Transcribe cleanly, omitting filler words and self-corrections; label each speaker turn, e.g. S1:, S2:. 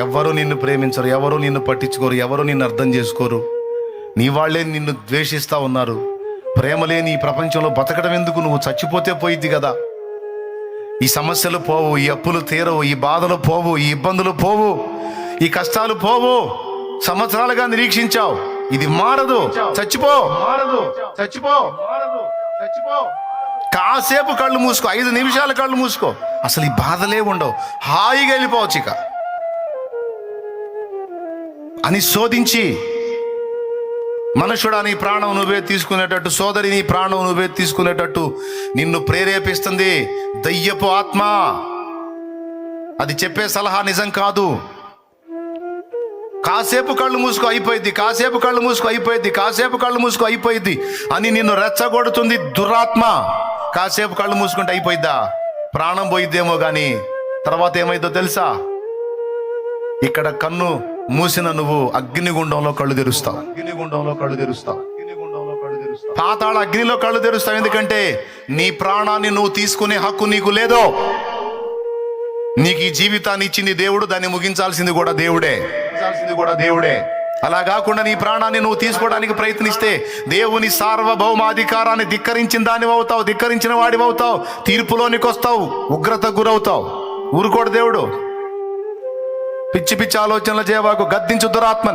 S1: ఎవ్వరూ నిన్ను ప్రేమించరు, ఎవరు నిన్ను పట్టించుకోరు, ఎవరు నిన్ను అర్థం చేసుకోరు. నీ వాళ్ళే నిన్ను ద్వేషిస్తూ ఉన్నారు. ప్రేమ లేని ఈ ప్రపంచంలో బతకడం ఎందుకు? నువ్వు చచ్చిపోతే పోయిద్ది కదా. ఈ సమస్యలు పోవు, ఈ అప్పులు తీరవు, ఈ బాధలు పోవు, ఈ ఇబ్బందులు పోవు, ఈ కష్టాలు పోవు. సంవత్సరాలుగా నిరీక్షించావు, ఇది మారదు. చచ్చిపో, మారదు. చచ్చిపో, మారదు. చచ్చిపో. కాసేపు కళ్ళు మూసుకో, 5 నిమిషాలు కళ్ళు మూసుకో, అసలు ఈ బాధలే ఉండవు. హాయిగా వెళ్ళిపోవచ్చు ఇక అని శోధించి, మనుషుడా నీ ప్రాణం నువ్వే తీసుకునేటట్టు, సోదరి నీ ప్రాణం నువ్వే తీసుకునేటట్టు నిన్ను ప్రేరేపిస్తుంది దయ్యపు ఆత్మ. అది చెప్పే సలహా నిజం కాదు. కాసేపు కళ్ళు మూసుకో అయిపోయింది, కాసేపు కళ్ళు మూసుకో అయిపోయింది, కాసేపు కళ్ళు మూసుకో అయిపోయింది అని నిన్ను రెచ్చగొడుతుంది దురాత్మ. కాసేపు కళ్ళు మూసుకుంటే అయిపోయిద్దా? ప్రాణం పోయిద్దేమో కానీ తర్వాత ఏమైందో తెలుసా? ఇక్కడ కన్ను మూసిన నువ్వు అగ్నిగుండంలో కళ్ళు తెరుస్తావు. అగ్నిగుండంలో కళ్ళు తెరుస్తావు. పాతాళ అగ్నిలో కళ్ళు తెరుస్తావు. ఎందుకంటే నీ ప్రాణాన్ని నువ్వు తీసుకునే హక్కు నీకు లేదో. నీకు ఈ జీవితాన్ని ఇచ్చింది దేవుడు, దాన్ని ముగించాల్సింది కూడా దేవుడే. అలా కాకుండా నీ ప్రాణాన్ని నువ్వు తీసుకోవడానికి ప్రయత్నిస్తే దేవుని సార్వభౌమాధికారాన్ని ధిక్కరించిన దానివి అవుతావు, ధిక్కరించిన వాడివి అవుతావు, తీర్పులోనికి వస్తావు, ఉగ్రతకు గురవుతావు. ఊరుకోడు దేవుడు. పిచ్చి పిచ్చి ఆలోచనలు చేయవాకు, గద్దించు దురాత్మ.